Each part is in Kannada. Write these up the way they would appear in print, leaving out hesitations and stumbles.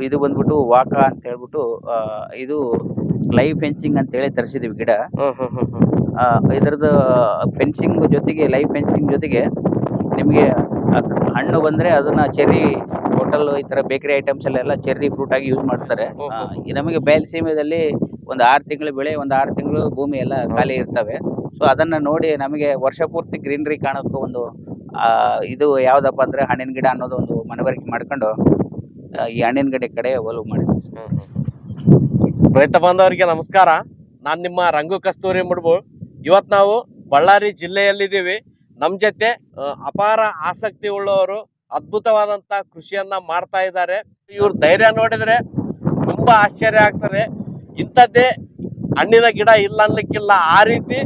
ಇದು ಬಂದ್ಬಿಟ್ಟು ವಾಕ ಅಂತ ಹೇಳ್ಬಿಟ್ಟು ಇದು ಲೈವ್ ಫೆನ್ಸಿಂಗ್ ಅಂತ ಹೇಳಿ ತರಿಸಿದೀವಿ ಗಿಡ. ಇದರದ್ದು ಫೆನ್ಸಿಂಗ್ ಜೊತೆಗೆ ಲೈವ್ ಫೆನ್ಸಿಂಗ್ ಜೊತೆಗೆ ನಿಮಗೆ ಹಣ್ಣು ಬಂದ್ರೆ ಅದನ್ನ ಚೆರ್ರಿ ಹೋಟೆಲ್ ಈ ತರ ಬೇಕರಿ ಐಟಮ್ಸ್ ಅಲ್ಲೆಲ್ಲ ಚೆರ್ರಿ ಫ್ರೂಟ್ ಆಗಿ ಯೂಸ್ ಮಾಡ್ತಾರೆ. ನಮಗೆ ಬಯಲುಸೀಮೆಯಲ್ಲಿ ಒಂದು 6 ತಿಂಗಳು ಬೆಳೆ, ಒಂದು 6 ತಿಂಗಳು ಭೂಮಿ ಎಲ್ಲ ಖಾಲಿ ಇರ್ತವೆ. ಸೊ ಅದನ್ನ ನೋಡಿ ನಮಗೆ ವರ್ಷ ಪೂರ್ತಿ ಗ್ರೀನರಿ ಕಾಣೋಕೆ ಒಂದು ಇದು ಯಾವ್ದಪ್ಪ ಅಂದ್ರೆ ಹಣ್ಣಿನ ಗಿಡ ಅನ್ನೋದು ಒಂದು ಮನವರಿಕೆ ಮಾಡ್ಕೊಂಡು ಈ ಹಣ್ಣಿನ ಗಿಡ ಕಡೆ ಒಲವು ಮಾಡಿದ್ವಿ. ರೈತ ಬಾಂಧವರಿಗೆ ನಮಸ್ಕಾರ. ನಾನು ನಿಮ್ಮ ರಂಗು ಕಸ್ತೂರಿ ಮುಡ್ಬೋಳ್. ಇವತ್ತು ನಾವು ಬಳ್ಳಾರಿ ಜಿಲ್ಲೆಯಲ್ಲಿದ್ದೀವಿ. ನಮ್ಮ ಜೊತೆ ಅಪಾರ ಆಸಕ್ತಿ ಉಳ್ಳವರು ಅದ್ಭುತವಾದಂತ ಕೃಷಿಯನ್ನ ಮಾಡ್ತಾ ಇದ್ದಾರೆ. ಇವ್ರ ಧೈರ್ಯ ನೋಡಿದ್ರೆ ತುಂಬಾ ಆಶ್ಚರ್ಯ ಆಗ್ತದೆ. ಇಂಥದ್ದೇ ಹಣ್ಣಿನ ಗಿಡ ಇಲ್ಲ ಅನ್ಲಿಕ್ಕಿಲ್ಲ. ಆ ರೀತಿ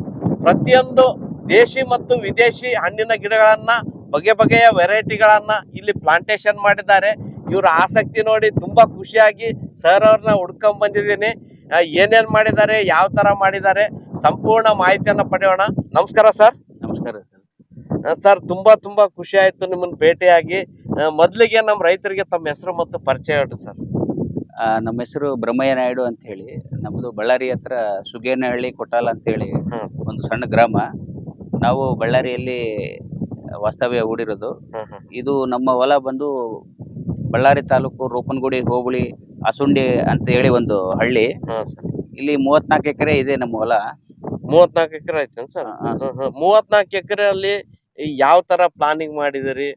ಪ್ರತಿಯೊಂದು ದೇಶಿ ಮತ್ತು ವಿದೇಶಿ ಹಣ್ಣಿನ ಗಿಡಗಳನ್ನ ಬಗೆ ಬಗೆಯ ವೆರೈಟಿಗಳನ್ನ ಇಲ್ಲಿ ಪ್ಲಾಂಟೇಶನ್ ಮಾಡಿದ್ದಾರೆ. ಇವ್ರ ಆಸಕ್ತಿ ನೋಡಿ ತುಂಬಾ ಖುಷಿಯಾಗಿ ಸರ್ ಅವ್ರನ್ನ ಹುಡ್ಕೊಂಡ್ ಬಂದಿದ್ದೀನಿ. ಏನೇನ್ ಮಾಡಿದ್ದಾರೆ, ಯಾವ ತರ ಮಾಡಿದ್ದಾರೆ, ಸಂಪೂರ್ಣ ಮಾಹಿತಿಯನ್ನ ಪಡೆಯೋಣ. ನಮಸ್ಕಾರ ಸರ್. ನಮಸ್ಕಾರ ಸರ್. ಸರ್ ತುಂಬಾ ಖುಷಿ ಆಯ್ತು ನಿಮ್ಮನ್ನ ಭೇಟಿಯಾಗಿ. ಮೊದ್ಲಿಗೆ ನಮ್ಮ ರೈತರಿಗೆ ತಮ್ಮ ಹೆಸರು ಮತ್ತು ಪರಿಚಯ ಹೇಳ್ರಿ ಸರ್. ನಮ್ಮ ಹೆಸರು ಬ್ರಹ್ಮಯ್ಯ ನಾಯ್ಡು ಅಂತ ಹೇಳಿ. ನಮ್ಮದು ಬಳ್ಳಾರಿ ಹತ್ರ ಸುಗೇನಹಳ್ಳಿ ಕೊಟ್ಟಾಲ ಅಂತ ಹೇಳಿ ಒಂದು ಸಣ್ಣ ಗ್ರಾಮ. ನಾವು ಬಳ್ಳಾರಿಯಲ್ಲಿ ವಾಸ್ತವ್ಯ ಹೂಡಿರೋದು. ಇದು ನಮ್ಮ ಹೊಲ ಬಂದು ಬಳ್ಳಾರಿ ತಾಲೂಕು ರೂಪನಗುಡಿ ಹೋಬಳಿ ಅಸುಂಡಿ ಅಂತ ಹೇಳಿ ಒಂದು ಹಳ್ಳಿ. ಇಲ್ಲಿ 34 ಎಕರೆ ಇದೆ ನಮ್ಮ ಹೊಲ. 34 ಎಕರೆ ಐತೆ ಸರ್. 34 ಎಕರೆಯಲ್ಲಿ ಯಾವ ತರ ಪ್ಲಾನಿಂಗ್ ಮಾಡಿದಿರಿ,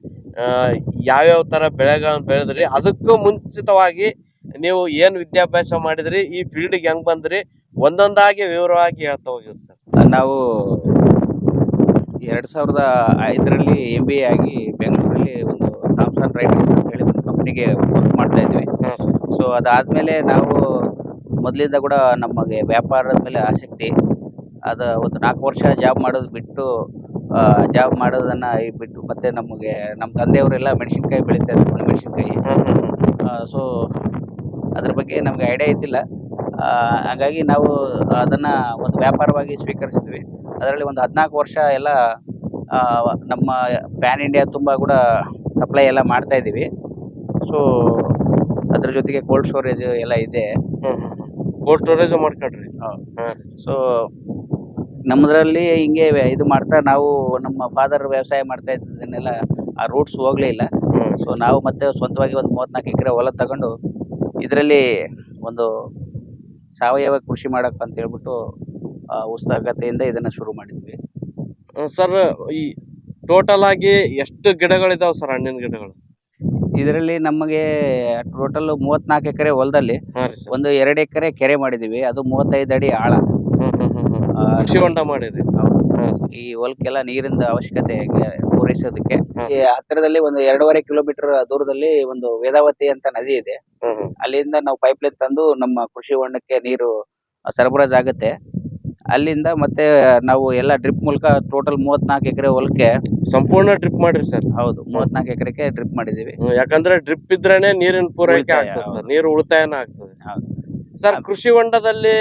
ಯಾವ್ಯಾವ ತರ ಬೆಳೆಗಳನ್ನ ಬೆಳೆದ್ರಿ, ಅದಕ್ಕೂ ಮುಂಚಿತವಾಗಿ ನೀವು ಏನ್ ವಿದ್ಯಾಭ್ಯಾಸ ಮಾಡಿದ್ರಿ, ಈ ಫೀಲ್ಡ್ಗೆ ಹೆಂಗ್ ಬಂದ್ರಿ, ಒಂದೊಂದಾಗಿ ವಿವರವಾಗಿ ಹೇಳ್ತಾ ಹೋಗಿರಿ ಸರ್. ನಾವು 2005ರಲ್ಲಿ MBA ಆಗಿ ಬೆಂಗಳೂರಲ್ಲಿ ಒಂದು ಥಾಮ್ಸನ್ ರೈಟರ್ಸ್ ಅಂತ ಹೇಳಿ ಒಂದು ಕಂಪ್ನಿಗೆ ವರ್ಕ್ ಮಾಡ್ತಾ ಇದ್ವಿ. ಸೊ ಅದಾದ್ಮೇಲೆ ನಾವು ಮೊದಲಿಂದ ಕೂಡ ನಮಗೆ ವ್ಯಾಪಾರದ ಮೇಲೆ ಆಸಕ್ತಿ. ಒಂದು 4 ವರ್ಷ ಜಾಬ್ ಮಾಡೋದು ಬಿಟ್ಟು ಜಾಬ್ ಮಾಡೋದನ್ನ ಬಿಟ್ಟು ಮತ್ತೆ ನಮಗೆ ನಮ್ಮ ತಂದೆಯವರೆಲ್ಲ ಮೆಣಸಿನ್ಕಾಯಿ ಬೆಳೀತಾ ಇದ್ರು, ಒಣ ಮೆಣಸಿನ್ಕಾಯಿ. ಸೊ ಅದ್ರ ಬಗ್ಗೆ ನಮ್ಗೆ ಐಡಿಯಾ ಇದ್ದಿಲ್ಲ. ಹಾಗಾಗಿ ನಾವು ಅದನ್ನ ಒಂದು ವ್ಯಾಪಾರವಾಗಿ ಸ್ವೀಕರಿಸಿದ್ವಿ. ಅದರಲ್ಲಿ ಒಂದು 14 ವರ್ಷ ಎಲ್ಲ ನಮ್ಮ ಪ್ಯಾನ್ ಇಂಡಿಯಾ ತುಂಬ ಕೂಡ ಸಪ್ಲೈ ಎಲ್ಲ ಮಾಡ್ತಾ ಇದ್ದೀವಿ. ಸೊ ಅದ್ರ ಜೊತೆಗೆ ಕೋಲ್ಡ್ ಸ್ಟೋರೇಜ್ ಎಲ್ಲ ಇದೆ. ಕೋಲ್ಡ್ ಸ್ಟೋರೇಜ್ ಮಾಡ್ಕೊಂಡ್ರಿ. ಸೊ ನಮ್ಮದ್ರಲ್ಲಿ ಹಿಂಗೆ ಇದು ಮಾಡ್ತಾ ನಾವು ನಮ್ಮ ಫಾದರ್ ವ್ಯವಸಾಯ ಮಾಡ್ತಾ ಇದ್ದನ್ನೆಲ್ಲ ಆ ರೂಟ್ಸ್ ಹೋಗ್ಲೇ ಇಲ್ಲ. ಸೊ ನಾವು ಮತ್ತೆ ಸ್ವಂತವಾಗಿ ಒಂದು 34 ಎಕರೆ ಹೊಲ ತಗೊಂಡು ಇದರಲ್ಲಿ ಒಂದು ಸಾವಯವ ಕೃಷಿ ಮಾಡಕ್ ಅಂತ ಹೇಳ್ಬಿಟ್ಟು ಉತ್ಸಾಹತೆಯಿಂದ ಇದನ್ನ ಶುರು ಮಾಡಿದ್ವಿ. ಸರ್, ಈ ಟೋಟಲ್ ಆಗಿ ಎಷ್ಟು ಗಿಡಗಳಿದಾವ್ ಸರ್, ಹಣ್ಣಿನ ಗಿಡಗಳು? ಇದರಲ್ಲಿ ನಮಗೆ ಟೋಟಲ್ 34 ಎಕರೆ ಹೊಲದಲ್ಲಿ ಒಂದು 2 ಎಕರೆ ಕೆರೆ ಮಾಡಿದೀವಿ. ಅದು 35 ಅಡಿ ಆಳ. ಕೃಷಿ ಹೊಂಡ ಮಾಡಿದ್ರಿ. ಈ ಹೊಲಕ್ಕೆಲ್ಲ ನೀರಿನ ಅವಶ್ಯಕತೆ ಪೂರೈಸೋದಕ್ಕೆ ಈ ಹತ್ತಿರದಲ್ಲಿ ಒಂದು 2.5 ಕಿಲೋಮೀಟರ್ ದೂರದಲ್ಲಿ ಒಂದು ವೇದಾವತಿ ಅಂತ ನದಿ ಇದೆ. ಅಲ್ಲಿಂದ ನಾವು ಪೈಪ್ ಲೈನ್ ತಂದು ನಮ್ಮ ಕೃಷಿ ಹೊಂಡಕ್ಕೆ ನೀರು ಸರಬರಾಜು ಆಗುತ್ತೆ. ಅಲ್ಲಿಂದ ಮತ್ತೆ ನಾವು ಎಲ್ಲ ಡ್ರಿಪ್ ಮೂಲಕ ಟೋಟಲ್ 34 ಎಕರೆ ಹೊಲಕ್ಕೆ ಸಂಪೂರ್ಣ ಡ್ರಿಪ್ ಮಾಡ್ರಿ ಸರ್? ಹೌದು, 34 ಎಕರೆಗೆ ಡ್ರಿಪ್ ಮಾಡಿದೀವಿ. ಯಾಕಂದ್ರೆ ಡ್ರಿಪ್ ಇದ್ರೇನೆ ನೀರಿನ ಪೂರೈಕೆ ಆಗ್ತದೆ ಸರ್, ನೀರು ಉಳಿತಾಯನ ಆಗ್ತದೆ. ಸರ್, ಕೃಷಿ ಹೊಂಡದಲ್ಲಿ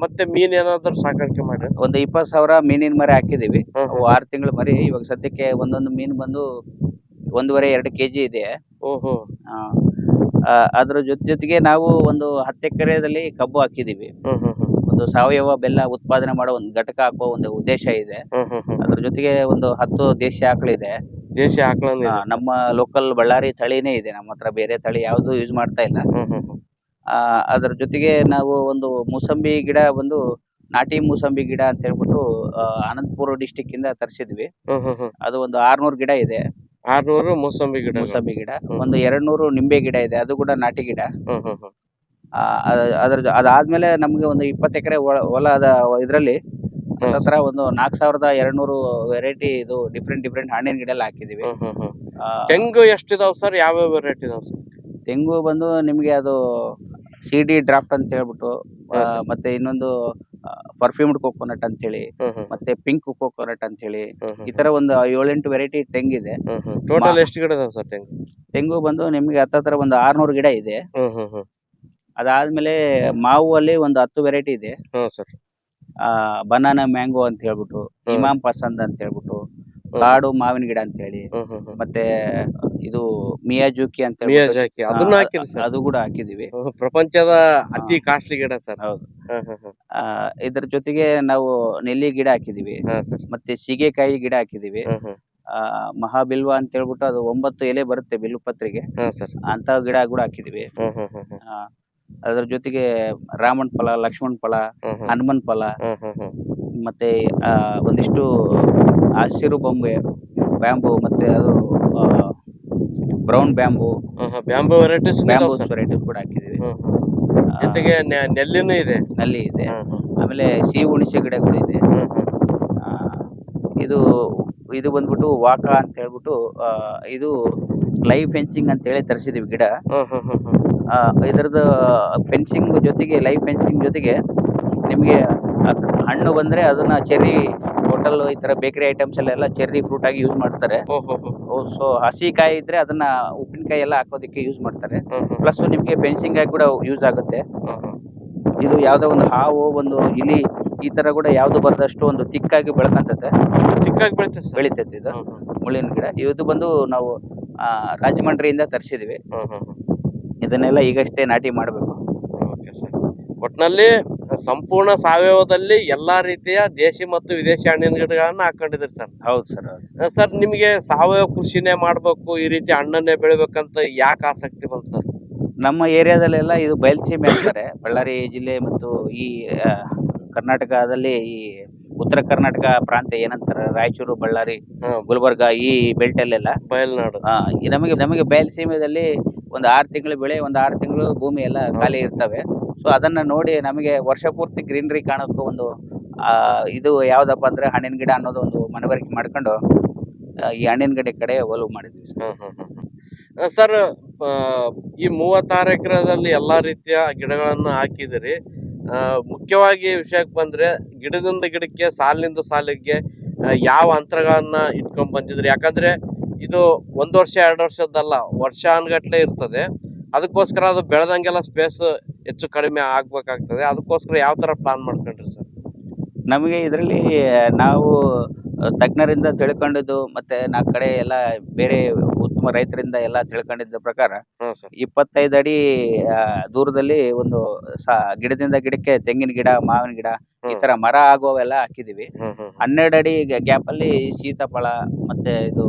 ಮತ್ತೆ ಮೀನ್ ಏನಾದ್ರು ಸಾಕಾಣಿಕೆ ಮಾಡಿ? ಒಂದು 20,000 ಮೀನಿನ ಮರಿ ಹಾಕಿದೀವಿ. 6 ತಿಂಗಳು ಮರಿ. ಇವಾಗ ಸದ್ಯಕ್ಕೆ ಒಂದೊಂದು ಮೀನು ಬಂದು 1.5-2 kg ಇದೆ. ಅದ್ರ ಜೊತೆಗೆ ನಾವು ಒಂದು 10 ಎಕರೆದಲ್ಲಿ ಕಬ್ಬು ಹಾಕಿದೀವಿ. ಒಂದು ಸಾವಯವ ಬೆಲ್ಲ ಉತ್ಪಾದನೆ ಮಾಡೋ ಒಂದು ಘಟಕ ಹಾಕುವ ಒಂದು ಉದ್ದೇಶ ಇದೆ. ಅದ್ರ ಜೊತೆಗೆ ಒಂದು 10 ದೇಶಿ ಆಕಳಿದೆ. ದೇಶಿ ಆಕಳ ನಮ್ಮ ಲೋಕಲ್ ಬಳ್ಳಾರಿ ತಳಿನೇ ಇದೆ ನಮ್ಮ ಹತ್ರ, ಬೇರೆ ತಳಿ ಯಾವ್ದು ಯೂಸ್ ಮಾಡ್ತಾ ಇಲ್ಲ. ಅದ್ರ ಜೊತೆಗೆ ನಾವು ಒಂದು ಮೂಸಂಬಿ ಗಿಡ, ಒಂದು ನಾಟಿ ಮೂಸಂಬಿ ಗಿಡ ಅಂತ ಹೇಳ್ಬಿಟ್ಟು ಅನಂತಪುರ ಡಿಸ್ಟಿಕ್ ಇಂದ ತರಿಸಿದ್ವಿ. ಅದು ಒಂದು 600 ಗಿಡ ಇದೆ. 600 ಮೂಸಂಬಿ ಗಿಡ. ಒಂದು 200 ನಿಂಬೆ ಗಿಡ ಇದೆ, ಅದು ಕೂಡ ನಾಟಿ ಗಿಡ. ಅದಾದ್ಮೇಲೆ ನಮ್ಗೆ ಒಂದು 20 ಎಕರೆ ಹೊಲದ ಇದ್ರಲ್ಲಿ ಹತ್ರ ಒಂದು 4,200 ವೆರೈಟಿ ಇದು ಡಿಫ್ರೆಂಟ್ ಹಣ್ಣಿನ ಗಿಡ ಎಲ್ಲ ಹಾಕಿದೀವಿ. ತೆಂಗು ಎಷ್ಟಿದಾವ್ ಸರ್? ಯಾವ ವೆರೈಟಿ ಇದಾವ್ ಸರ್? ತೆಂಗು ಬಂದು ನಿಮ್ಗೆ ಅದು CD ಡ್ರಾಫ್ಟ್ ಅಂತ ಹೇಳ್ಬಿಟ್ಟು, ಮತ್ತೆ ಇನ್ನೊಂದು ಪರ್ಫ್ಯೂಮ್ಡ್ ಕೋಕೋನಟ್ ಅಂತ ಹೇಳಿ, ಮತ್ತೆ ಪಿಂಕ್ ಕೋಕೋನಟ್ ಅಂತ ಹೇಳಿ, ಈ ತರ ಒಂದು 7-8 ವೆರೈಟಿ ತೆಂಗಿದೆ. ಟೋಟಲ್ ಎಷ್ಟು ಗಿಡ ಇದಾವ್ ಸರ್ ತೆಂಗು? ತೆಂಗು ಬಂದು ನಿಮ್ಗೆ ಹತ್ರ ಒಂದು 600 ಗಿಡ ಇದೆ. ಅದಾದ್ಮೇಲೆ ಮಾವು ಅಲ್ಲಿ ಒಂದು 10 ವೆರೈಟಿ ಇದೆ. ಬನಾನಾ ಮ್ಯಾಂಗೋ ಅಂತ ಹೇಳ್ಬಿಟ್ಟು, ಇಮಾಮ್ ಪಸಂದ್ ಅಂತ ಹೇಳ್ಬಿಟ್ಟು, ಕಾಡು ಮಾವಿನ ಗಿಡ ಅಂತ ಹೇಳಿ, ಮತ್ತೆ ಇದು ಮಿಯಾಜುಕಿ ಅಂತ ಹೇಳ್ಬಿಟ್ಟು, ಮಿಯಾಜಾಕಿ ಅದನ್ನ ಹಾಕಿರಿ ಸರ್. ಅದು ಕೂಡ ಹಾಕಿದೀವಿ. ಪ್ರಪಂಚದ ಅತಿ ಕಾಸ್ಟ್ಲಿ ಗಿಡ ಸರ್. ಹೌದು. ಇದ್ರ ಜೊತೆಗೆ ನಾವು ನೆಲ್ಲಿ ಗಿಡ ಹಾಕಿದೀವಿ, ಹಾ ಸರ್. ಮತ್ತೆ ಸೀಗೆಕಾಯಿ ಗಿಡ ಹಾಕಿದೀವಿ. ಮಹಾಬಿಲ್ವ ಅಂತ ಹೇಳ್ಬಿಟ್ಟು ಅದು 9 ಎಲೆ ಬರುತ್ತೆ ಬಿಲ್ವಪತ್ರೆಗೆ, ಹಾ ಸರ್. ಅಂತ ಗಿಡ ಕೂಡ ಹಾಕಿದೀವಿ. ಆ, ಅದ್ರ ಜೊತೆಗೆ ರಾಮನ್ ಫಲ, ಲಕ್ಷ್ಮಣ್ ಫಲ, ಹನುಮನ್ ಫಲ, ಮತ್ತೆ ಒಂದಿಷ್ಟು ಹಸಿರು ಬೊಂಬೆ ಬ್ಯಾಂಬು, ಮತ್ತೆ ಅದು brown bamboo bamboo varieties variety ಕೂಡ ಹಾಕಿದೀವಿ. ಜೊತೆಗೆ ನೆಲ್ಲಿನೂ ಇದೆ, ನಲ್ಲಿ ಇದೆ. ಆಮೇಲೆ ಸಿಹಿ ಹುಣಸೆ ಗಿಡಗಳು ಇದೆ. ಇದು ಇದು ಬಂದ್ಬಿಟ್ಟು ವಾಕ ಅಂತ ಹೇಳ್ಬಿಟ್ಟು, ಇದು ಲೈವ್ ಫೆನ್ಸಿಂಗ್ ಅಂತ ಹೇಳಿ ತರಿಸಿದೀವಿ ಗಿಡ. ಇದರದ್ದು ಫೆನ್ಸಿಂಗ್ ಜೊತೆಗೆ, ಲೈವ್ ಫೆನ್ಸಿಂಗ್ ಜೊತೆಗೆ ನಿಮಗೆ ಹಣ್ಣು ಬಂದ್ರೆ ಅದನ್ನ ಚೆರ್ರಿ ಹೋಟೆಲ್ ಈ ತರ ಬೇಕರಿ ಐಟಮ್ಸ್ ಎಲ್ಲ ಚೆರ್ರಿ ಫ್ರೂಟ್ ಆಗಿ ಯೂಸ್ ಮಾಡ್ತಾರೆ. ಸೊ ಹಸಿ ಕಾಯಿ ಇದ್ರೆ ಅದನ್ನ ಉಪ್ಪಿನಕಾಯಿ ಎಲ್ಲ ಹಾಕೋದಕ್ಕೆ ಯೂಸ್ ಮಾಡ್ತಾರೆ. ಪ್ಲಸ್ ನಿಮ್ಗೆ ಫೆನ್ಸಿಂಗ್ ಆಗಿ ಕೂಡ ಯೂಸ್ ಆಗುತ್ತೆ. ಇದು ಯಾವ್ದೋ ಒಂದು ಹಾವು, ಒಂದು ಇಲಿ, ಈ ತರ ಕೂಡ ಯಾವ್ದು ಬರದಷ್ಟು ಒಂದು ತಿಕ್ಕಾಗಿ ಬೆಳ್ಕಂತತೆ, ಬೆಳಿತೈತೆ ಇದು ಮುಳ್ಳಿನ ಗಿಡ. ಇದು ಬಂದು ನಾವು ರಾಜಮಂಡ್ರಿಯಿಂದ ತರಿಸಿದೀವಿ. ಇದನ್ನೆಲ್ಲ ಈಗಷ್ಟೇ ನಾಟಿ ಮಾಡಬೇಕು. ಒಟ್ನಲ್ಲಿ ಸಂಪೂರ್ಣ ಸಾವಯವದಲ್ಲಿ ಎಲ್ಲಾ ರೀತಿಯ ದೇಶಿ ಮತ್ತು ವಿದೇಶಿ ಹಣ್ಣಿನ ಗಿಡಗಳನ್ನ ಹಾಕೊಂಡಿದ್ರಿ ಸರ್. ಹೌದು ಸರ್. ಸರ್, ನಿಮಗೆ ಸಾವಯವ ಕೃಷಿನೇ ಮಾಡ್ಬೇಕು, ಈ ರೀತಿ ಹಣ್ಣನ್ನೇ ಬೆಳಿಬೇಕಂತ ಯಾಕೆ ಆಸಕ್ತಿ ಬಂತು ಸರ್? ನಮ್ಮ ಏರಿಯಾದಲ್ಲೆಲ್ಲ ಇದು ಬಯಲುಸೀಮೆ ಅಂತಾರೆ. ಬಳ್ಳಾರಿ ಜಿಲ್ಲೆ ಮತ್ತು ಈ ಕರ್ನಾಟಕದಲ್ಲಿ ಈ ಉತ್ತರ ಕರ್ನಾಟಕ ಪ್ರಾಂತ್ಯ ಏನಂತಾರೆ, ರಾಯಚೂರು, ಬಳ್ಳಾರಿ, ಗುಲ್ಬರ್ಗ, ಈ ಬೆಲ್ಟ್ ಅಲ್ಲೆಲ್ಲ ಬಯಲ್ನಾಡು. ನಮಗೆ ಬಯಲುಸೀಮೆಯಲ್ಲಿ ಒಂದು 6 ತಿಂಗಳು ಬೆಳೆ, ಒಂದು 6 ತಿಂಗಳು ಭೂಮಿ ಎಲ್ಲ ಖಾಲಿ ಇರ್ತವೆ. ಸೊ ಅದನ್ನ ನೋಡಿ ನಮಗೆ ವರ್ಷ ಪೂರ್ತಿ ಗ್ರೀನರಿ ಕಾಣೋಕ್ಕೂ ಒಂದು ಇದು ಯಾವ್ದಪ್ಪ ಅಂದ್ರೆ ಹಣ್ಣಿನ ಗಿಡ ಅನ್ನೋದು ಒಂದು ಮನವರಿಕೆ ಮಾಡ್ಕೊಂಡು ಈ ಹಣ್ಣಿನ ಗಿಡ ಕಡೆ ಒಲವು ಮಾಡಿದ್ವಿ ಸರ್. ಈ 36 ಎಕರೆದಲ್ಲಿ ಎಲ್ಲಾ ರೀತಿಯ ಗಿಡಗಳನ್ನು ಹಾಕಿದಿರಿ. ಮುಖ್ಯವಾಗಿ ವಿಷಯಕ್ಕೆ ಬಂದ್ರೆ ಗಿಡದಿಂದ ಗಿಡಕ್ಕೆ, ಸಾಲಿನಿಂದ ಸಾಲಿಗೆ ಯಾವ ಅಂತರಗಳನ್ನ ಇಟ್ಕೊಂಡ್ ಬಂದಿದ್ರಿ? ಯಾಕಂದ್ರೆ ಇದು 1 ವರ್ಷ 2 ವರ್ಷದ್ದಲ್ಲ, ವರ್ಷಾನುಗಟ್ಲೆ ಇರ್ತದೆ. ಅದಕ್ಕೋಸ್ಕರ ಅದು ಬೆಳೆದಂಗೆಲ್ಲ ಸ್ಪೇಸ್ ಹೆಚ್ಚು ಕಡಿಮೆ ಆಗ್ಬೇಕಾಗ್ತದೆ. ಅದಕ್ಕೋಸ್ಕರ ಯಾವ ತರ ಪ್ಲಾನ್ ಮಾಡ್ಕೊಂಡ್ರಿ ಸರ್? ನಮಗೆ ಇದರಲ್ಲಿ ನಾವು ತಜ್ಞರಿಂದ ತಿಳ್ಕೊಂಡಿದ್ದು, ಮತ್ತೆ ನಾಲ್ಕು ಕಡೆ ಎಲ್ಲ ಬೇರೆ ಉತ್ತಮ ರೈತರಿಂದ ಎಲ್ಲ ತಿಳ್ಕೊಂಡಿದ್ದ ಪ್ರಕಾರ 25 ಅಡಿ ದೂರದಲ್ಲಿ ಒಂದು ಗಿಡದಿಂದ ಗಿಡಕ್ಕೆ ತೆಂಗಿನ ಗಿಡ, ಮಾವಿನ ಗಿಡ, ಈ ತರ ಮರ ಆಗುವೆಲ್ಲ ಹಾಕಿದೀವಿ. 12 ಅಡಿ ಗ್ಯಾಪ್ ಅಲ್ಲಿ ಸೀತಾಫಲ, ಮತ್ತೆ ಇದು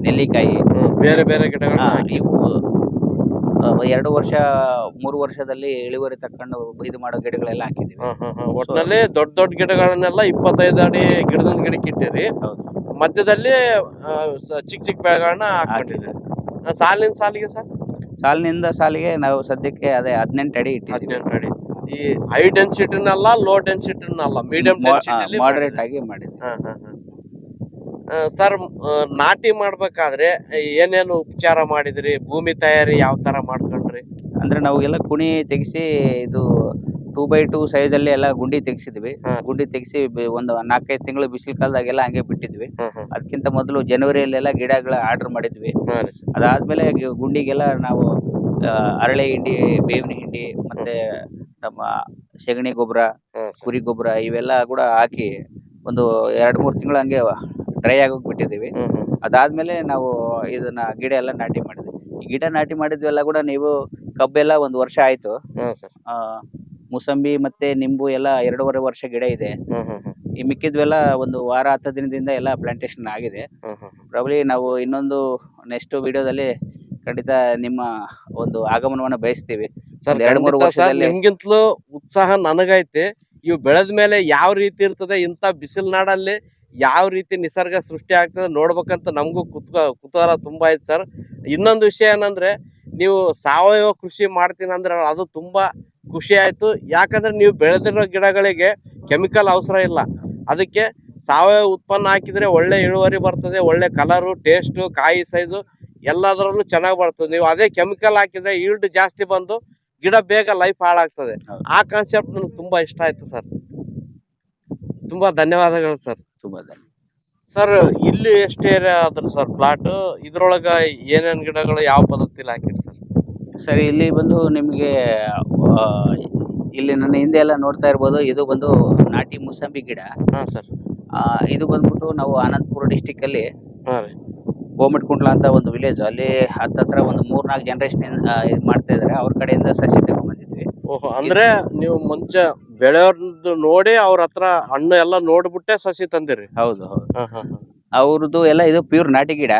ನೆಲ್ಲಿಕಾಯಿ, ಬೇರೆ ಬೇರೆ ಗಿಡಗಳು ಇವು 2 ವರ್ಷ 3 ವರ್ಷದಲ್ಲಿ ಇಳುವರಿ ತಕೊಂಡು ಇದು ಮಾಡೋ ಗಿಡಗಳೆಲ್ಲ ಹಾಕಿದೀವಿ. ಒಟ್ಟಿನಲ್ಲಿ ದೊಡ್ಡ ದೊಡ್ಡ ಗಿಡಗಳನ್ನೆಲ್ಲ 25 ಅಡಿ ಗಿಡದಿಂದ ಗಿಡಕ್ಕೆ ಇಟ್ಟಿರಿ. ಮಧ್ಯದಲ್ಲಿ ಚಿಕ್ಕ ಚಿಕ್ಕ ಬೆಳೆಗಳನ್ನ ಹಾಕೊಂಡಿದ್ರಿ. ಸಾಲಿನ ಸಾಲಿಗೆ ಸರ್? ಸಾಲಿನಿಂದ ಸಾಲಿಗೆ ನಾವು ಸದ್ಯಕ್ಕೆ ಅದೇ 18 ಅಡಿ ಇಟ್ಟಿದ್ದೀವಿ. 18 ಅಡಿ. ಈ ಹೈ ಡೆನ್ಸಿಟಿನಲ್ಲ, ಲೋ ಡೆನ್ಸಿಟಿನಲ್ಲ, ಮೀಡಿಯಂ ಡೆನ್ಸಿಟಿ ಮಾಡರೇಟ್ ಆಗಿ ಮಾಡಿದ್ವಿ. ಸರ್, ನಾಟಿ ಮಾಡ್ಬೇಕಾದ್ರೆ ಏನೇನು ಉಪಚಾರ ಮಾಡಿದ್ರಿ? ಭೂಮಿ ತಯಾರಿ ಯಾವ ತರ ಮಾಡ್ಕೊಂಡ್ರಿ? ಅಂದ್ರೆ ನಾವು ಎಲ್ಲ ಕುಣಿ ತೆಗಿಸಿ, ಇದು 2x2 ಸೈಜ್ ಅಲ್ಲಿ ಎಲ್ಲ ಗುಂಡಿ ತೆಗಿಸಿದ್ವಿ. ಗುಂಡಿ ತೆಗಿಸಿ ಒಂದು 4-5 ತಿಂಗಳು ಬಿಸಿಲು ಕಾಲದಾಗೆಲ್ಲ ಹಂಗೆ ಬಿಟ್ಟಿದ್ವಿ. ಅದಕ್ಕಿಂತ ಮೊದಲು ಜನವರಿಯಲ್ಲೆಲ್ಲ ಗಿಡಗಳ ಆರ್ಡರ್ ಮಾಡಿದ್ವಿ. ಅದಾದ್ಮೇಲೆ ಗುಂಡಿಗೆಲ್ಲ ನಾವು ಅರಳೆ ಹಿಂಡಿ, ಬೇವಿನ ಹಿಂಡಿ, ಮತ್ತೆ ನಮ್ಮ ಸೆಗಣಿ ಗೊಬ್ಬರ, ಕುರಿ ಗೊಬ್ಬರ ಇವೆಲ್ಲ ಕೂಡ ಹಾಕಿ ಒಂದು 2-3 ತಿಂಗಳು ಹಂಗೆ ಡ್ರೈ ಆಗೋಗಿ ಬಿಟ್ಟಿದ್ದೀವಿ. ಅದಾದ್ಮೇಲೆ ನಾವು ಇದನ್ನ ಗಿಡ ಎಲ್ಲ ನಾಟಿ ಮಾಡಿದ್ವಿ. ಈ ಗಿಡ ನಾಟಿ ಮಾಡಿದ್ವೆಲ್ಲ ಕೂಡ ನೀವು ಕಬ್ಬೆಲ್ಲ 1 ವರ್ಷ ಆಯ್ತು. ಮುಸಂಬಿ ಮತ್ತೆ ನಿಂಬು ಎಲ್ಲ 2.5 ವರ್ಷ ಗಿಡ ಇದೆ. ಈ ಮಿಕ್ಕಿದ್ವೆಲ್ಲ ಒಂದು ವಾರ 10 ದಿನದಿಂದ ಎಲ್ಲ ಪ್ಲಾಂಟೇಶನ್ ಆಗಿದೆ. ಪ್ರಾಬ್ಲಿ ನಾವು ಇನ್ನೊಂದು ನೆಕ್ಸ್ಟ್ ವಿಡಿಯೋದಲ್ಲಿ ಖಂಡಿತ ನಿಮ್ಮ ಒಂದು ಆಗಮನವನ್ನ ಬಯಸ್ತೀವಿ. ಸರ್, 2-3 ವರ್ಷದಲ್ಲಿ ನಿಮ್ಗಿಂತಲೂ ಉತ್ಸಾಹ ನನಗೈತೆ. ಇವು ಬೆಳೆದ ಮೇಲೆ ಯಾವ ರೀತಿ ಇರ್ತದೆ, ಇಂಥ ಬಿಸಿಲು ನಾಡಲ್ಲಿ ಯಾವ ರೀತಿ ನಿಸರ್ಗ ಸೃಷ್ಟಿ ಆಗ್ತದೆ ನೋಡ್ಬೇಕಂತ ನಮಗೂ ಕುತೂಹಲ ತುಂಬಾ ಐತೆ ಸರ್. ಇನ್ನೊಂದು ವಿಷಯ ಏನಂದ್ರೆ, ನೀವು ಸಾವಯವ ಕೃಷಿ ಮಾಡ್ತೀನಿ ಅಂದ್ರೆ ಅದು ತುಂಬಾ ಖುಷಿ ಆಯ್ತು. ಯಾಕಂದ್ರೆ ನೀವು ಬೆಳೆದಿರೋ ಗಿಡಗಳಿಗೆ ಕೆಮಿಕಲ್ ಅವಸರ ಇಲ್ಲ. ಅದಕ್ಕೆ ಸಾವಯವ ಉತ್ಪನ್ನ ಹಾಕಿದ್ರೆ ಒಳ್ಳೆ ಇಳುವರಿ ಬರ್ತದೆ, ಒಳ್ಳೆ ಕಲರು, ಟೇಸ್ಟು, ಕಾಯಿ ಸೈಜು ಎಲ್ಲದರಲ್ಲೂ ಚೆನ್ನಾಗಿ ಬರ್ತದೆ. ನೀವು ಅದೇ ಕೆಮಿಕಲ್ ಹಾಕಿದ್ರೆ ಈಲ್ಡ್ ಜಾಸ್ತಿ ಬಂದು ಗಿಡ ಬೇಗ ಲೈಫ್ ಹಾಳಾಗ್ತದೆ. ಆ ಕಾನ್ಸೆಪ್ಟ್ ನನಗೆ ತುಂಬಾ ಇಷ್ಟ ಆಯ್ತು ಸರ್. ತುಂಬಾ ಧನ್ಯವಾದಗಳು ಸರ್. ತುಂಬಾ ಧನ್ಯವಾದ ಸರ್. ಇಲ್ಲಿ ಎಷ್ಟು ಏರಿಯಾ ಅದ್ರ ಸರ್ ಪ್ಲಾಟ್? ಇದ್ರೊಳಗ ಏನೇನ್ ಗಿಡಗಳು ಯಾವ ಪದ್ಧತಿಲಿ ಹಾಕಿರಿ ಸರ್? ಸರಿ, ಇಲ್ಲಿ ಬಂದು ನಿಮಗೆ ಇಲ್ಲಿ ನನ್ನ ಹಿಂದೆ ಎಲ್ಲ ನೋಡ್ತಾ ಇರ್ಬೋದು, ಇದು ಬಂದು ನಾಟಿ ಮುಸಂಬಿ ಗಿಡ. ಸರ್. ಇದು ಬಂದ್ಬಿಟ್ಟು ನಾವು ಆನಂದಪುರ ಡಿಸ್ಟಿಕ್ ಅಲ್ಲಿ ಹಾ ರೀ ಗೋಮಿಟ್ಕುಂಟ್ಲ ಅಂತ ಒಂದು ವಿಲೇಜ್, ಅಲ್ಲಿ ಹತ್ತತ್ರ ಒಂದು 3-4 ಜನರೇಷನ್ ಇದು ಮಾಡ್ತಾ ಇದಾರೆ. ಅವ್ರ ಕಡೆಯಿಂದ ಸಸಿ ತಗೊಂಡ್ಬಂದಿದ್ವಿ. ಓಹೋ ಅಂದ್ರೆ ನೀವು ಮುಂಚೆ ಬೆಳೆಯೋರ್ದು ನೋಡಿ ಅವ್ರ ಹತ್ರ ಹಣ್ಣು ಎಲ್ಲ ನೋಡ್ಬಿಟ್ಟೆ ಸಸಿ ತಂದಿರಿ. ಹೌದು ಹೌದು. ಅವ್ರದ್ದು ಎಲ್ಲ ಇದು ಪ್ಯೂರ್ ನಾಟಿ ಗಿಡ.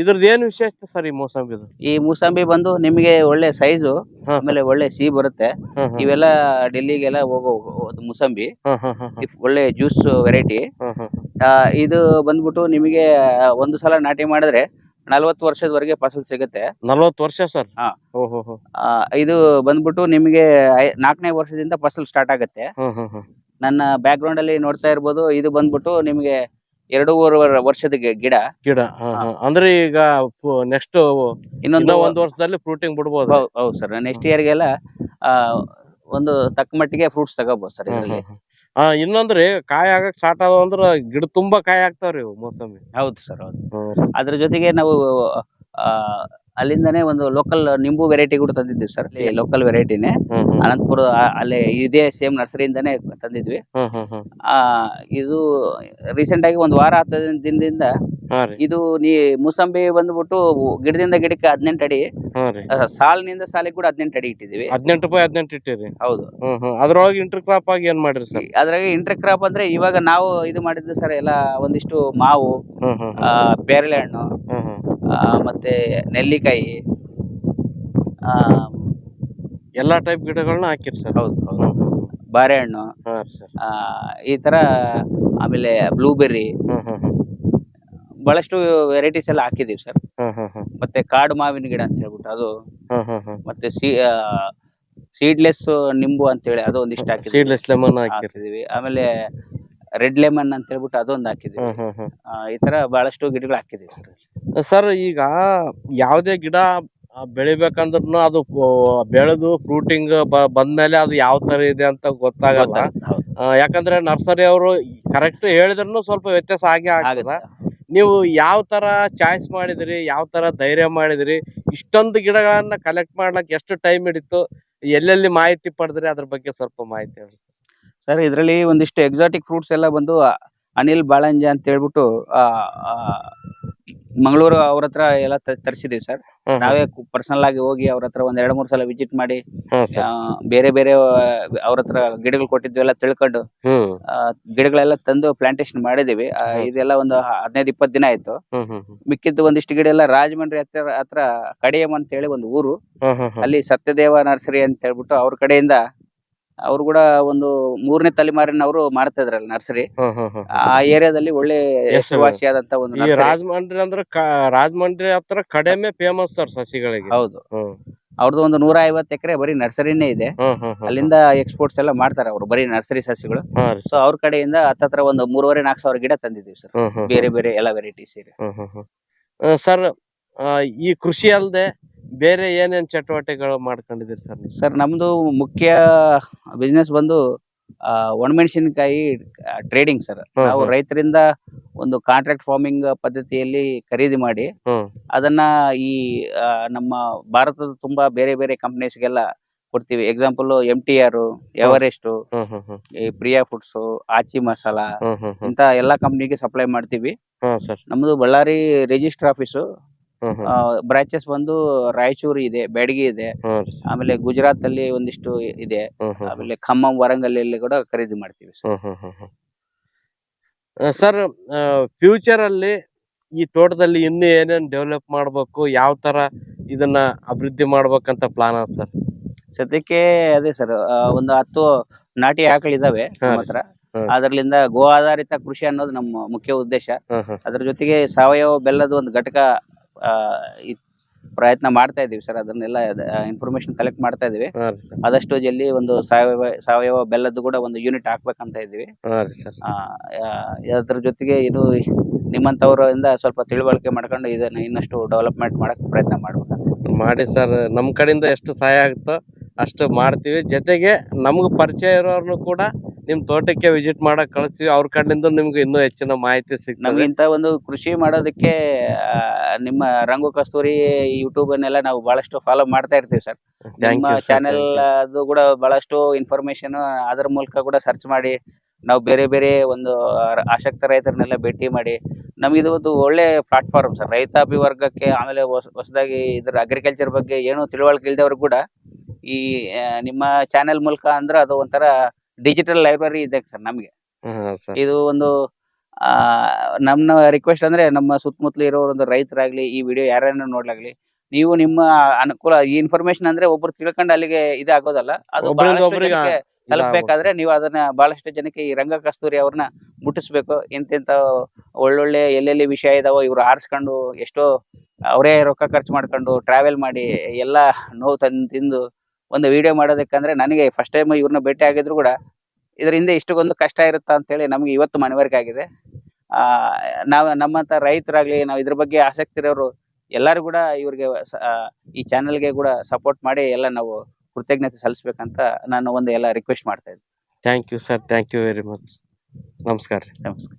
ಇದ್ರದ್ದು ಏನ್ ವಿಶೇಷತೆ ಸರ್ ಈ ಮೂಸಂಬಿದು? ಈ ಮೂಸಂಬಿ ಬಂದು ನಿಮಗೆ ಒಳ್ಳೆ ಸೈಜು, ಆಮೇಲೆ ಒಳ್ಳೆ ಸಿಹಿ ಬರುತ್ತೆ. ಇವೆಲ್ಲ ಡೆಲ್ಲಿಗೆಲ್ಲ ಹೋಗೋ ಒಂದು ಮೂಸಂಬಿ, ಒಳ್ಳೆ ಜ್ಯೂಸ್ ವೆರೈಟಿ. ಇದು ಬಂದ್ಬಿಟ್ಟು ನಿಮಗೆ ಒಂದು ಸಲ ನಾಟಿ ಮಾಡಿದ್ರೆ 40 ವರ್ಷದವರೆಗೆ ಫಸಲ್ ಸಿಗುತ್ತೆ. 40 ವರ್ಷ ಸರ್? ಹಾ. ಓಹೋ. ಇದು ಬಂದ್ಬಿಟ್ಟು ನಿಮಗೆ 4ನೇ ವರ್ಷದಿಂದ ಫಸಲ್ ಸ್ಟಾರ್ಟ್ ಆಗುತ್ತೆ. ನನ್ನ ಬ್ಯಾಕ್ ಗ್ರೌಂಡ್ ಅಲ್ಲಿ ನೋಡ್ತಾ ಇರ್ಬೋದು, ಇದು ಬಂದ್ಬಿಟ್ಟು ನಿಮಗೆ 2.5 ವರ್ಷದ ಗಿಡ. ಅಂದ್ರೆ ಈಗ ನೆಕ್ಸ್ಟ್ ಇನ್ನೊಂದು 1 ವರ್ಷದಲ್ಲಿ ಫ್ರೂಟಿಂಗ್ ಬಿಡ್ಬೋದು? ಹೌದು ಸರ್. ನೆಕ್ಸ್ಟ್ ಇಯರ್ಗೆಲ್ಲ ಒಂದು ತಕ್ಕ ಮಟ್ಟಿಗೆ ಫ್ರೂಟ್ಸ್ ತಗೋಬಹುದು ಸರ್ ಇದರಲ್ಲಿ. ಇನ್ನೊಂದ್ರಿ ಕಾಯಿ ಆಗಕ್ ಸ್ಟಾರ್ಟ್ ಆದವು ಅಂದ್ರ ಗಿಡ ತುಂಬಾ ಕಾಯಿ ಆಗ್ತಾವ್ರಿ ಇವು ಮೂಸಂಬಿ. ಹೌದು ಸರ್ ಹೌದು. ಅದ್ರ ಜೊತೆಗೆ ನಾವು ಅಲ್ಲಿಂದಾನೇ ಒಂದು ಲೋಕಲ್ ನಿಂಬು ವೆರೈಟಿ ಕೂಡ ತಂದಿದ್ವಿ ಸರ್. ಲೋಕಲ್ ವೆರೈಟಿನೇ ಅನಂತಪುರ, ಅಲ್ಲೇ ಇದೇ ಸೇಮ್ ನರ್ಸರಿಯಿಂದಾನೇ ತಂದಿದ್ವಿ. ಇದು ರೀಸೆಂಟ್ ಆಗಿ 1 ವಾರ 10 ದಿನದಿಂದ ಇದು ಮೂಸಂಬಿ ಬಂದ್ಬಿಟ್ಟು ಗಿಡದಿಂದ ಗಿಡಕ್ಕೆ 18 ಅಡಿ, ಸಾಲಿನಿಂದ ಸಾಲಿಗೆ ಕೂಡ 18 ಅಡಿ ಇಟ್ಟಿದೀವಿ. 18 by 18 ಇಟ್ಟಿರಿ? ಹೌದು. ಅದ್ರೊಳಗೆ ಇಂಟರ್ ಕ್ರಾಪ್ ಆಗಿ ಏನ್ ಮಾಡಿರಿ ಸರ್? ಅದ್ರಾಗ ಇಂಟರ್ ಕ್ರಾಪ್ ಅಂದ್ರೆ ಇವಾಗ ನಾವು ಇದು ಮಾಡಿದ್ದು ಸರ್, ಎಲ್ಲ ಒಂದಿಷ್ಟು ಮಾವು, ಪೇರಳೆ ಹಣ್ಣು, ಮತ್ತೆ ನೆಲ್ಲಿಕಾಯಿ, ಎಲ್ಲಾ ಟೈಪ್ ಗಿಡಗಳನ್ನ ಹಾಕಿರಿ ಸರ್? ಹೌದು ಹೌದು. ಬಾರೆಹಣ್ಣು, ಈ ತರ, ಆಮೇಲೆ ಬ್ಲೂಬೆರ್ರಿ, ಬಹಳಷ್ಟು ವೆರೈಟೀಸ್ ಎಲ್ಲ ಹಾಕಿದೀವಿ ಸರ್. ಮತ್ತೆ ಕಾಡು ಮಾವಿನ ಗಿಡ ಅಂತ ಹೇಳ್ಬಿಟ್ಟು ಅದು, ಮತ್ತೆ ಸೀಡ್ಲೆಸ್ ನಿಂಬು ಅಂತ ಹೇಳಿ ಅದು ಒಂದಿಷ್ಟು ಹಾಕಿದೀವಿ. ಆಮೇಲೆ ರೆಡ್ ಲೆಮನ್ ಅಂತ ಹೇಳ್ಬಿಟ್ಟು ಅದೊಂದು ಹಾಕಿದೀವಿ. ಈ ತರ ಬಹಳಷ್ಟು ಗಿಡಗಳು ಹಾಕಿದೀವಿ ಸರ್. ಸರ್ ಈಗ ಯಾವ್ದೇ ಗಿಡ ಬೆಳಿಬೇಕಂದ್ರೂ ಅದು ಬೆಳೆದು ಫ್ರೂಟಿಂಗ್ ಬಂದ್ಮೇಲೆ ಅದು ಯಾವ ತರ ಇದೆ ಅಂತ ಗೊತ್ತಾಗಲ್ಲ. ಯಾಕಂದ್ರೆ ನರ್ಸರಿ ಅವರು ಕರೆಕ್ಟ್ ಹೇಳಿದ್ರು ಸ್ವಲ್ಪ ವ್ಯತ್ಯಾಸ ಆಗೇ ಆಗ್ತದ. ನೀವು ಯಾವ ತರ ಚಾಯ್ಸ್ ಮಾಡಿದ್ರಿ, ಯಾವ ತರ ಧೈರ್ಯ ಮಾಡಿದ್ರಿ, ಇಷ್ಟೊಂದು ಗಿಡಗಳನ್ನ ಕಲೆಕ್ಟ್ ಮಾಡ್ಲಿಕ್ಕೆ ಎಷ್ಟು ಟೈಮ್ ಹಿಡಿತು, ಎಲ್ಲೆಲ್ಲಿ ಮಾಹಿತಿ ಪಡೆದ್ರಿ, ಅದ್ರ ಬಗ್ಗೆ ಸ್ವಲ್ಪ ಮಾಹಿತಿ ಹೇಳಿ ಸರ್. ಇದರಲ್ಲಿ ಒಂದಿಷ್ಟು ಎಕ್ಸಾಟಿಕ್ ಫ್ರೂಟ್ಸ್ ಎಲ್ಲ ಬಂದು ಅನಿಲ್ ಬಾಳಂಜ ಅಂತ ಹೇಳ್ಬಿಟ್ಟು ಮಂಗಳೂರು ಅವ್ರ ಹತ್ರ ಎಲ್ಲ ತರಿಸಿದೀವಿ ಸರ್. ನಾವೇ ಪರ್ಸನಲ್ ಆಗಿ ಹೋಗಿ ಅವ್ರ ಹತ್ರ 1-2-3 ಸಲ ವಿಸಿಟ್ ಮಾಡಿ ಬೇರೆ ಬೇರೆ ಅವ್ರ ಹತ್ರ ಗಿಡಗಳು ಕೊಟ್ಟಿದ್ವಿ ಎಲ್ಲ ತಿಳ್ಕೊಂಡು ಗಿಡಗಳೆಲ್ಲ ತಂದು ಪ್ಲಾಂಟೇಶನ್ ಮಾಡಿದೀವಿ. ಇದೆಲ್ಲ ಒಂದು 15-20 ದಿನ ಆಯ್ತು. ಮಿಕ್ಕಿದ್ದು ಒಂದಿಷ್ಟು ಗಿಡ ಎಲ್ಲ ರಾಜಮಂಡ್ರಿ ಹತ್ರ ಕಡಿಯಂ ಅಂತ ಹೇಳಿ ಒಂದು ಊರು, ಅಲ್ಲಿ ಸತ್ಯದೇವ ನರ್ಸರಿ ಅಂತ ಹೇಳ್ಬಿಟ್ಟು ಅವ್ರ ಕಡೆಯಿಂದ, ಅವ್ರು ಕೂಡ ಒಂದು 3ನೇ ತಲೆಮಾರಿನವರು ಮಾಡ್ತಾ ಇದ್ರಲ್ಲ ನರ್ಸರಿ. ಆ ಏರಿಯಾದಲ್ಲಿ ಒಳ್ಳೆ ಹೆಸರುವಾಸಿಯಾದಂತ ಒಂದು ರಾಜಮಂಡ್ರಿ ಅಂದ್ರೆ ರಾಜಮಂಡ್ರಿ ಹತ್ರ ಕಡಿಮೆ ಫೇಮಸ್ ಸರ್ ಸಸಿಗಳಿಗೆ. ಹೌದು. ಅವ್ರದ್ದು ಒಂದು 150 ಎಕರೆ ಬರೀ ನರ್ಸರಿನೇ ಇದೆ. ಅಲ್ಲಿಂದ ಎಕ್ಸ್ಪೋರ್ಟ್ಸ್ ಎಲ್ಲ ಮಾಡ್ತಾರೆ ಅವರು, ಬರೀ ನರ್ಸರಿ ಸಸಿಗಳು. ಸೊ ಅವ್ರ ಕಡೆಯಿಂದ ಹತ್ತತ್ರ ಒಂದು 3,500-4,000 ಸಾವಿರ ಗಿಡ ತಂದಿದ್ದೀವಿ ಸರ್, ಬೇರೆ ಬೇರೆ ಎಲ್ಲ ವೆರೈಟೀಸ್ ಇದೆ. ಸರ್ ಈ ಕೃಷಿ ಅಲ್ಲದೆ ಬೇರೆ ಏನೇನ್ ಚಟುವಟಿಕೆಗಳು ಮಾಡ್ಕೊಂಡಿದ್ದೀರಿ ಸರ್? ಸರ್ ನಮ್ದು ಮುಖ್ಯ ಬಿಸ್ನೆಸ್ ಬಂದು ಒಣಮೆಣಸಿನಕಾಯಿ ಟ್ರೇಡಿಂಗ್ ಸರ್. ನಾವು ರೈತರಿಂದ ಒಂದು ಕಾಂಟ್ರಾಕ್ಟ್ ಫಾರ್ಮಿಂಗ್ ಪದ್ಧತಿಯಲ್ಲಿ ಖರೀದಿ ಮಾಡಿ ಅದನ್ನ ಈ ನಮ್ಮ ಭಾರತದ ತುಂಬಾ ಬೇರೆ ಬೇರೆ ಕಂಪನೀಸ್ಗೆಲ್ಲ ಕೊಡ್ತೀವಿ. ಎಕ್ಸಾಂಪಲ್ MTR, ಎವರೆಸ್ಟ್, ಈ ಪ್ರಿಯಾ ಫುಡ್ಸ್, ಆಚಿ ಮಸಾಲಾ, ಇಂತ ಎಲ್ಲಾ ಕಂಪ್ನಿಗೆ ಸಪ್ಲೈ ಮಾಡ್ತೀವಿ. ನಮ್ದು ಬಳ್ಳಾರಿ ರಿಜಿಸ್ಟರ್ ಆಫೀಸು, ಬ್ರಾಂಚಸ್ ಬಂದು ರಾಯಚೂರು ಇದೆ, ಬ್ಯಾಡಗಿ ಇದೆ, ಆಮೇಲೆ ಗುಜರಾತ್ ಅಲ್ಲಿ ಒಂದಿಷ್ಟು ಇದೆ, ಆಮೇಲೆ ಖಮ್ಮಂ, ವರಂಗಲ್ ಕೂಡ ಖರೀದಿ ಮಾಡ್ತೀವಿ ಸರ್. ಫ್ಯೂಚರ್ ಅಲ್ಲಿ ಈ ತೋಟದಲ್ಲಿ ಇನ್ನು ಏನೇನ್ ಡೆವಲಪ್ ಮಾಡ್ಬೇಕು, ಯಾವ ತರ ಇದನ್ನ ಅಭಿವೃದ್ಧಿ ಮಾಡ್ಬೇಕಂತ ಪ್ಲಾನ್ ಅದ ಸರ್? ಸದ್ಯಕ್ಕೆ ಅದೇ ಸರ್, ಒಂದು 10 ನಾಟಿ ಆಕಳಿದಾವೆ ನಮ್ಮ ಹತ್ರ. ಅದರಲ್ಲಿಂದ ಗೋ ಆಧಾರಿತ ಕೃಷಿ ಅನ್ನೋದು ನಮ್ಮ ಮುಖ್ಯ ಉದ್ದೇಶ. ಅದ್ರ ಜೊತೆಗೆ ಸಾವಯವ ಬೆಲ್ಲದ ಒಂದು ಘಟಕ ಪ್ರಯತ್ನ ಮಾಡ್ತಾ ಇದೀವಿ ಸರ್. ಅದನ್ನೆಲ್ಲ ಇನ್ಫಾರ್ಮೇಶನ್ ಕಲೆಕ್ಟ್ ಮಾಡ್ತಾ ಇದೀವಿ. ಆದಷ್ಟು ಜಲ್ದಿ ಒಂದು ಸಾವಯವ ಬೆಲ್ಲದ್ದು ಕೂಡ ಒಂದು ಯೂನಿಟ್ ಹಾಕ್ಬೇಕಂತ ಇದೀವಿ. ಅದ್ರ ಜೊತೆಗೆ ಇದು ನಿಮ್ಮಂತವರಿಂದ ಸ್ವಲ್ಪ ತಿಳುವಳಿಕೆ ಮಾಡ್ಕೊಂಡು ಇದನ್ನ ಇನ್ನಷ್ಟು ಡೆವಲಪ್ಮೆಂಟ್ ಮಾಡಕ್ ಪ್ರಯತ್ನ ಮಾಡ್ಬೇಕಂತ ಮಾಡಿ ಸರ್. ನಮ್ ಕಡೆಯಿಂದ ಎಷ್ಟು ಸಹಾಯ ಆಗುತ್ತೋ ಅಷ್ಟು ಮಾಡ್ತೀವಿ. ಜೊತೆಗೆ ನಮ್ಗೆ ಪರಿಚಯ ಇರೋರ್ನು ಕೂಡ ನಿಮ್ ತೋಟಕ್ಕೆ ವಿಸಿಟ್ ಮಾಡಕ್ ಕಳಿಸ್ತೀವಿ. ಅವ್ರ ಕಡೆಯಿಂದ ನಿಮ್ಗೆ ಇನ್ನೂ ಹೆಚ್ಚಿನ ಮಾಹಿತಿ ಸಿಗ್ತದೆ. ನಮ್ಗೆ ಇಂತ ಒಂದು ಕೃಷಿ ಮಾಡೋದಕ್ಕೆ ನಿಮ್ಮ ರಂಗು ಕಸ್ತೂರಿ ಯೂಟ್ಯೂಬ್ ಅನ್ನೆಲ್ಲ ನಾವು ಬಹಳಷ್ಟು ಫಾಲೋ ಮಾಡ್ತಾ ಇರ್ತೀವಿ ಸರ್. ನಿಮ್ಮ ಚಾನೆಲ್ ಅದು ಕೂಡ ಬಹಳಷ್ಟು ಇನ್ಫಾರ್ಮೇಶನ್ ಅದರ ಮೂಲಕ ಕೂಡ ಸರ್ಚ್ ಮಾಡಿ ನಾವು ಬೇರೆ ಬೇರೆ ಒಂದು ಆಸಕ್ತ ರೈತರನ್ನೆಲ್ಲ ಭೇಟಿ ಮಾಡಿ ನಮಗಿದು ಒಂದು ಒಳ್ಳೆ ಪ್ಲಾಟ್ಫಾರ್ಮ್ ಸರ್. ರೈತಾಪಿ ವರ್ಗಕ್ಕೆ ಆಮೇಲೆ ಹೊಸದಾಗಿ ಇದ್ರ ಅಗ್ರಿಕಲ್ಚರ್ ಬಗ್ಗೆ ಏನೂ ತಿಳುವಳಿಕೆ ಇಲ್ದವ್ರಿಗೆ ಕೂಡ ಈ ನಿಮ್ಮ ಚಾನೆಲ್ ಮೂಲಕ ಅಂದ್ರೆ ಅದು ಒಂಥರ ಡಿಜಿಟಲ್ ಲೈಬ್ರರಿ ಇದೆ ಸರ್ ನಮಗೆ. ಸರ್ ಇದು ಒಂದು ನಮ್ಮ ರಿಕ್ವೆಸ್ಟ್ ಅಂದ್ರೆ ನಮ್ಮ ಸುತ್ತಮುತ್ತಲು ಇರೋ ಒಂದು ರೈತರಾಗ್ಲಿ ಈ ವಿಡಿಯೋ ಯಾರನ್ನ ನೋಡ್ಲಾಗ್ಲಿ, ನೀವು ನಿಮ್ಮ ಅನುಕೂಲ ಈ ಇನ್ಫಾರ್ಮೇಶನ್ ಅಂದ್ರೆ ಒಬ್ರು ತಿಳ್ಕೊಂಡು ಅಲ್ಲಿಗೆ ಇದಾಗೋದಲ್ಲ, ಅದು ಒಬ್ಬರಿಂದ ಬಹಳಷ್ಟು ಒಬ್ಬರಿಗೆ ಜನಕ್ಕೆ ತಲುಪಬೇಕಾದ್ರೆ ನೀವು ಅದನ್ನ ಬಹಳಷ್ಟು ಜನಕ್ಕೆ ಈ ರಂಗ ಕಸ್ತೂರಿ ಅವ್ರನ್ನ ಮುಟ್ಟಿಸ್ಬೇಕು. ಇಂತಿಂತ ಒಳ್ಳೊಳ್ಳೆ ಎಲ್ಲೆಲ್ಲಿ ವಿಷಯ ಇದಾವೋ ಇವ್ರು ಆರಿಸ್ಕೊಂಡು ಎಷ್ಟೋ ಅವರೇ ರೊಕ್ಕ ಖರ್ಚು ಮಾಡ್ಕೊಂಡು ಟ್ರಾವೆಲ್ ಮಾಡಿ ಎಲ್ಲ ನೋವು ತಿಂದು ಒಂದು ವಿಡಿಯೋ ಮಾಡೋದಕ್ಕಂದ್ರೆ ನನಗೆ ಫಸ್ಟ್ ಟೈಮ್ ಇವ್ರನ್ನ ಭೇಟಿ ಆಗಿದ್ರು ಕೂಡ ಇದರಿಂದ ಇಷ್ಟೊಂದು ಕಷ್ಟ ಇರುತ್ತಾ ಅಂತೇಳಿ ನಮ್ಗೆ ಇವತ್ತು ಮನವರಿಕೆ ಆಗಿದೆ. ನಾವು ನಮ್ಮಂತ ರೈತರಾಗ್ಲಿ ನಾವು ಇದ್ರ ಬಗ್ಗೆ ಆಸಕ್ತಿ ಇರೋರು ಎಲ್ಲರೂ ಕೂಡ ಇವ್ರಿಗೆ ಈ ಚಾನೆಲ್ಗೆ ಕೂಡ ಸಪೋರ್ಟ್ ಮಾಡಿ ಎಲ್ಲ ನಾವು ಕೃತಜ್ಞತೆ ಸಲ್ಲಿಸ್ಬೇಕಂತ ನಾನು ಒಂದು ಎಲ್ಲ ರಿಕ್ವೆಸ್ಟ್ ಮಾಡ್ತಾ ಇದ್ದೀನಿ. Thank you sir, thank you very much. ನಮಸ್ಕಾರ ರೀ. ನಮಸ್ಕಾರ.